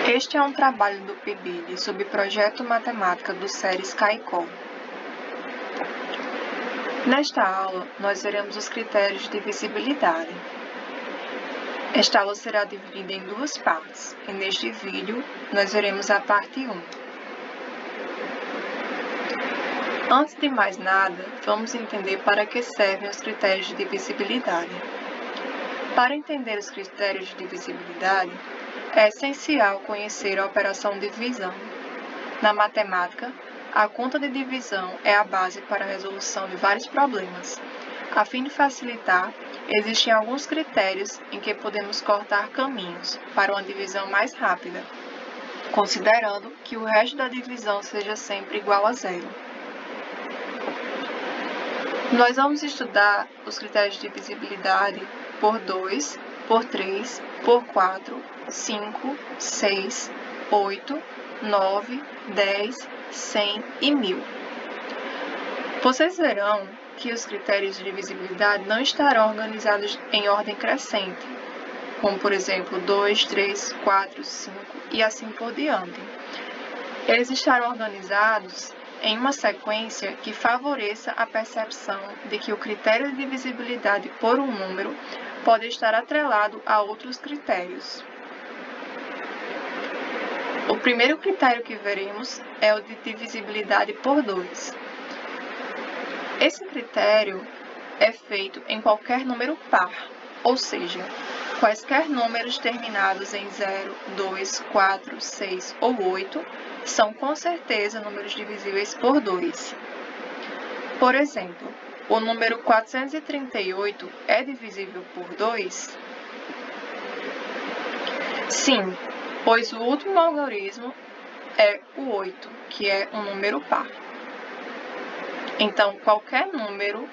Este é um trabalho do PIBID sob projeto Matemática do SERES CAICOL. Nesta aula, nós veremos os critérios de divisibilidade. Esta aula será dividida em duas partes, e neste vídeo, nós veremos a parte 1. Antes de mais nada, vamos entender para que servem os critérios de divisibilidade. Para entender os critérios de divisibilidade, é essencial conhecer a operação de divisão. Na matemática, a conta de divisão é a base para a resolução de vários problemas. A fim de facilitar, existem alguns critérios em que podemos cortar caminhos para uma divisão mais rápida, considerando que o resto da divisão seja sempre igual a zero. Nós vamos estudar os critérios de divisibilidade por 2, por 3, por 4, 5, 6, 8, 9, 10, 100 e 1000. Vocês verão que os critérios de divisibilidade não estarão organizados em ordem crescente, como por exemplo 2, 3, 4, 5 e assim por diante. Eles estarão organizados em uma sequência que favoreça a percepção de que o critério de divisibilidade por um número pode estar atrelado a outros critérios. O primeiro critério que veremos é o de divisibilidade por 2. Esse critério é feito em qualquer número par, ou seja, quaisquer números terminados em 0, 2, 4, 6 ou 8 são com certeza números divisíveis por 2. Por exemplo, o número 438 é divisível por 2? Sim, pois o último algarismo é o 8, que é um número par. Então, qualquer número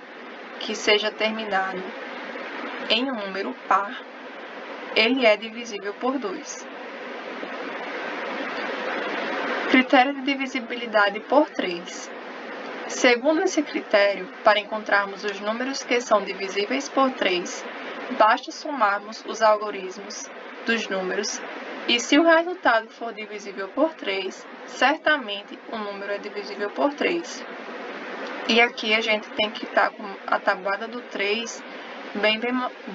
que seja terminado em um número par, ele é divisível por 2. Critério de divisibilidade por 3. Segundo esse critério, para encontrarmos os números que são divisíveis por 3, basta somarmos os algarismos dos números e, se o resultado for divisível por 3, certamente o número é divisível por 3. E aqui a gente tem que estar com a tabuada do 3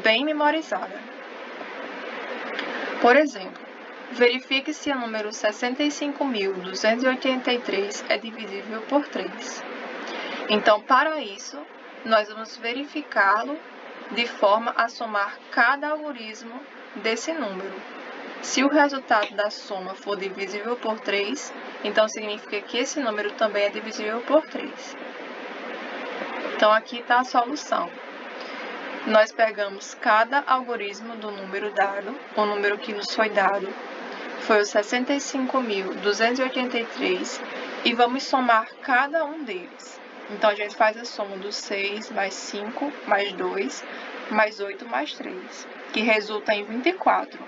bem memorizada. Por exemplo, verifique se o número 65.283 é divisível por 3. Então, para isso, nós vamos verificá-lo de forma a somar cada algarismo desse número. Se o resultado da soma for divisível por 3, então significa que esse número também é divisível por 3. Então, aqui está a solução. Nós pegamos cada algarismo do número dado, o número que nos foi dado foi o 65.283, e vamos somar cada um deles. Então, a gente faz a soma do 6 mais 5 mais 2 mais 8 mais 3, que resulta em 24.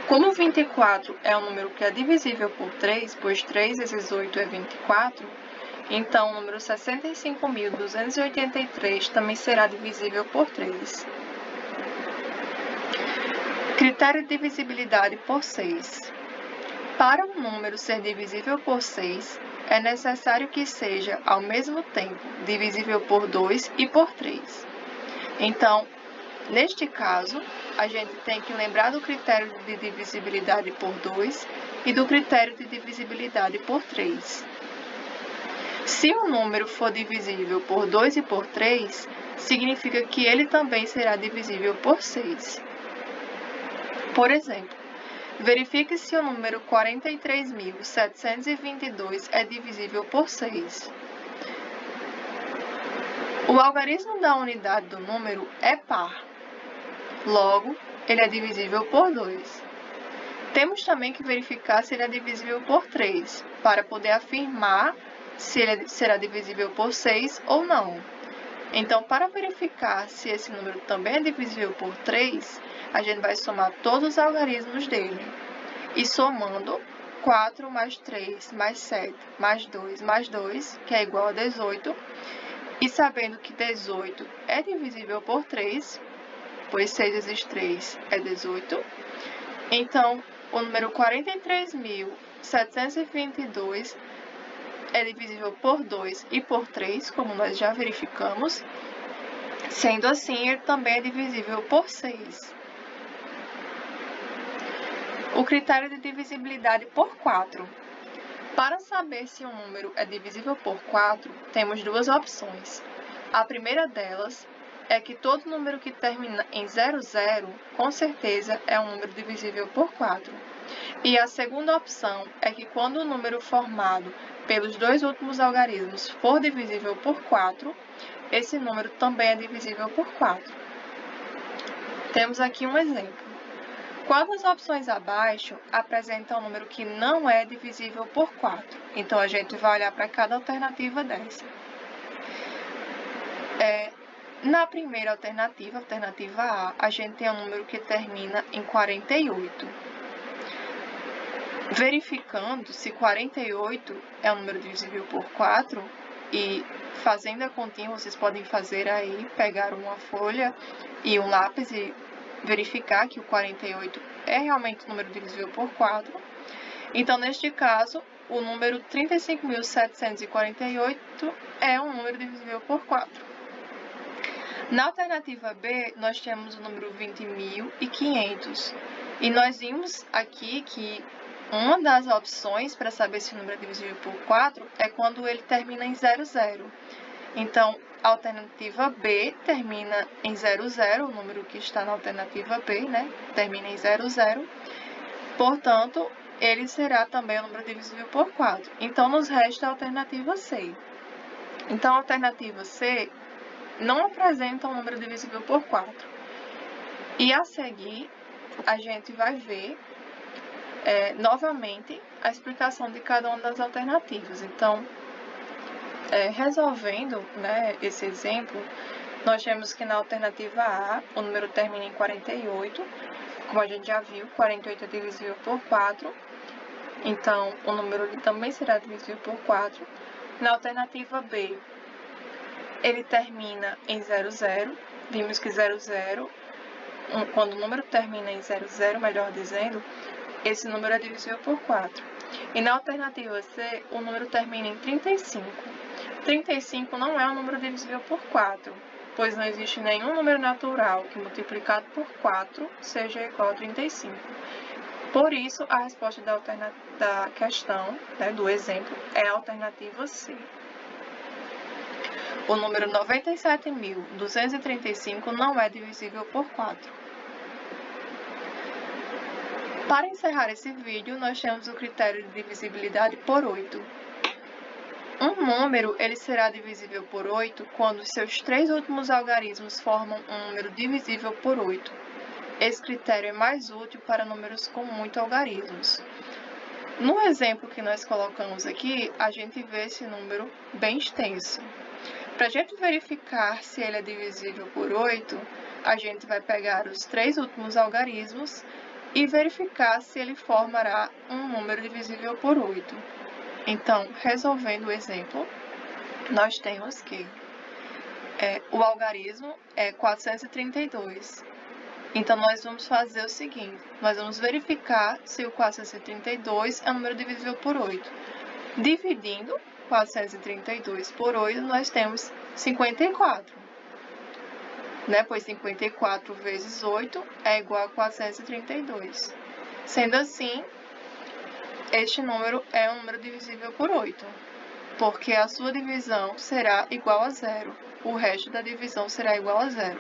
Como 24 é um número que é divisível por 3, pois 3 vezes 8 é 24, então o número 65.283 também será divisível por 3. Critério de divisibilidade por 6. Para um número ser divisível por 6, é necessário que seja, ao mesmo tempo, divisível por 2 e por 3. Então, neste caso, a gente tem que lembrar do critério de divisibilidade por 2 e do critério de divisibilidade por 3. Se um número for divisível por 2 e por 3, significa que ele também será divisível por 6. Por exemplo, verifique se o número 43.722 é divisível por 6. O algarismo da unidade do número é par. Logo, ele é divisível por 2. Temos também que verificar se ele é divisível por 3, para poder afirmar se ele será divisível por 6 ou não. Então, para verificar se esse número também é divisível por 3, a gente vai somar todos os algarismos dele. E somando 4 mais 3 mais 7 mais 2 mais 2, que é igual a 18, e sabendo que 18 é divisível por 3, pois 6 vezes 3 é 18, então o número 43.722 é divisível por 2 e por 3, como nós já verificamos. Sendo assim, ele também é divisível por 6. O critério de divisibilidade por 4. Para saber se um número é divisível por 4, temos duas opções. A primeira delas é que todo número que termina em 00, com certeza, é um número divisível por 4. E a segunda opção é que quando o número formado pelos dois últimos algarismos for divisível por 4, esse número também é divisível por 4. Temos aqui um exemplo. Qual das opções abaixo apresenta um número que não é divisível por 4? Então, a gente vai olhar para cada alternativa dessa. Na primeira alternativa, alternativa A, a gente tem um número que termina em 48. Verificando se 48 é um número divisível por 4, e fazendo a continha, vocês podem fazer aí, pegar uma folha e um lápis e verificar que o 48 é realmente um número divisível por 4. Então, neste caso, o número 35.748 é um número divisível por 4. Na alternativa B, nós temos o número 20.500. E nós vimos aqui que uma das opções para saber se o número é divisível por 4 é quando ele termina em 00. Então, a alternativa B termina em 00, o número que está na alternativa B, né? Termina em 00. Portanto, ele será também um número divisível por 4. Então, nos resta a alternativa C. Então, a alternativa C não apresenta um número divisível por 4. E a seguir, a gente vai ver novamente a explicação de cada uma das alternativas. Então, resolvendo, né, esse exemplo, nós temos que na alternativa A, o número termina em 48. Como a gente já viu, 48 é divisível por 4. Então, o número também será divisível por 4. Na alternativa B, ele termina em 00. Vimos que 00, quando o número termina em 00, melhor dizendo, esse número é divisível por 4. E na alternativa C, o número termina em 35. 35 não é um número divisível por 4, pois não existe nenhum número natural que multiplicado por 4 seja igual a 35. Por isso, a resposta da questão, né, do exemplo, é a alternativa C. O número 97.235 não é divisível por 4. Para encerrar esse vídeo, nós temos o critério de divisibilidade por 8. Um número ele será divisível por 8 quando seus três últimos algarismos formam um número divisível por 8. Esse critério é mais útil para números com muitos algarismos. No exemplo que nós colocamos aqui, a gente vê esse número bem extenso. Para a gente verificar se ele é divisível por 8, a gente vai pegar os três últimos algarismos e verificar se ele formará um número divisível por 8. Então, resolvendo o exemplo, nós temos que o algarismo é 432. Então, nós vamos fazer o seguinte, nós vamos verificar se o 432 é um número divisível por 8. Dividindo 432 por 8, nós temos 54. Né? Pois 54 vezes 8 é igual a 432. Sendo assim, este número é um número divisível por 8, porque a sua divisão será igual a 0. O resto da divisão será igual a 0.